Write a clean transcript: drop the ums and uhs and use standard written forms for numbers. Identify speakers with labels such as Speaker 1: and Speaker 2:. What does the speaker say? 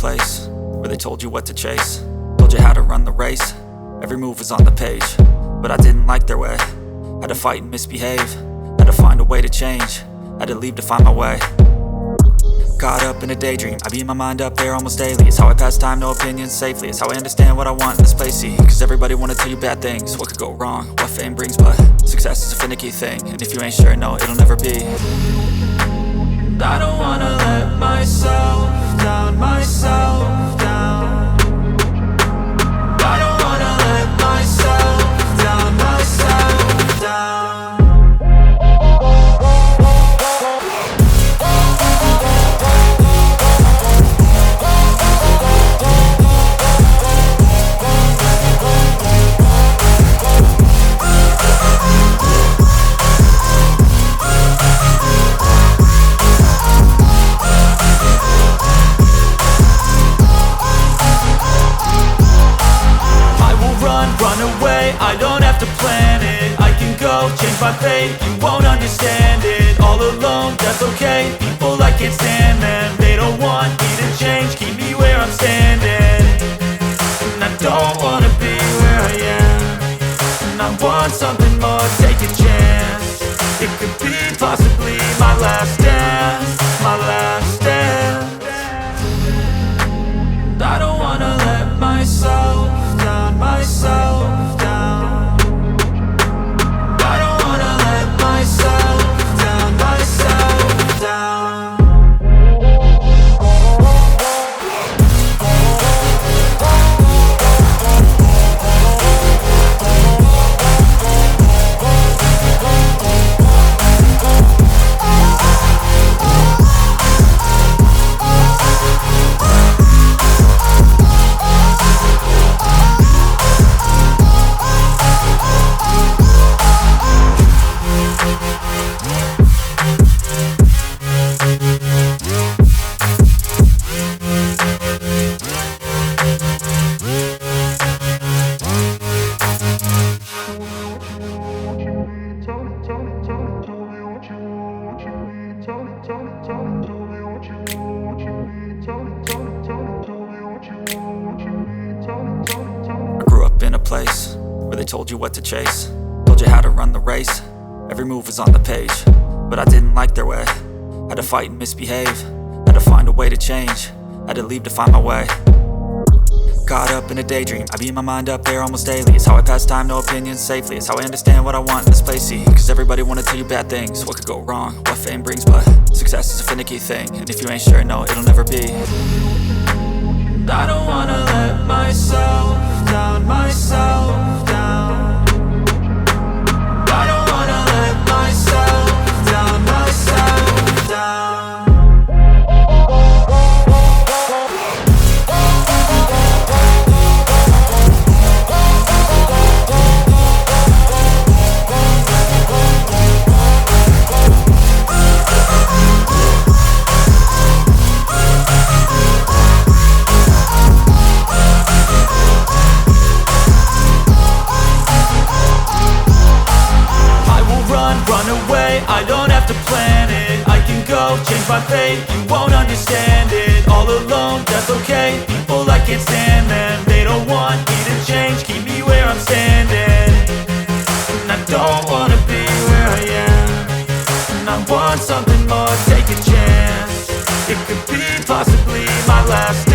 Speaker 1: place where they told you what to chase, told you how to run the race. Every move was on the page, but I didn't like their way. Had to fight and misbehave, had to find a way to change, had to leave to find my way. Caught up in a daydream, I beat my mind up there almost daily. It's how I pass time, no opinions safely. It's how I understand what I want in this place, see. Cause everybody wanna tell you bad things, what could go wrong, what fame brings. But success is a finicky thing, and if you ain't sure, no, it'll never be. I don't wanna let myself down, myself down. I don't wanna let myself down, myself down. Run away, I don't have to plan it. I can go, change my fate, you won't understand it. All alone, that's okay, people I can't stand them. They don't want me to change, keep me where I'm standing. And I don't wanna be where I am, and I want something more, take a chance. It could be possibly my last dance, my last dance. I don't wanna let myself down, myself down. I don't wanna let myself down, myself down. I grew up in a place where they told you what to chase, told you how to run the race. Every move was on the page, but I didn't like their way. Had to fight and misbehave, had to find a way to change, had to leave to find my way. Caught up in a daydream, I beat my mind up there almost daily. It's how I pass time, no opinions safely. It's how I understand what I want in this place, see. Cause everybody wanna tell you bad things, what could go wrong, what fame brings. But success is a finicky thing, and if you ain't sure, no, it'll never be. I don't wanna let myself down, myself down. I don't wanna let myself down, myself down. I don't have to plan it, I can go, change my fate, you won't understand it. All alone, that's okay, people I can't stand them. They don't want me to change, keep me where I'm standing. And I don't wanna be where I am, and I want something more, take a chance. It could be possibly my last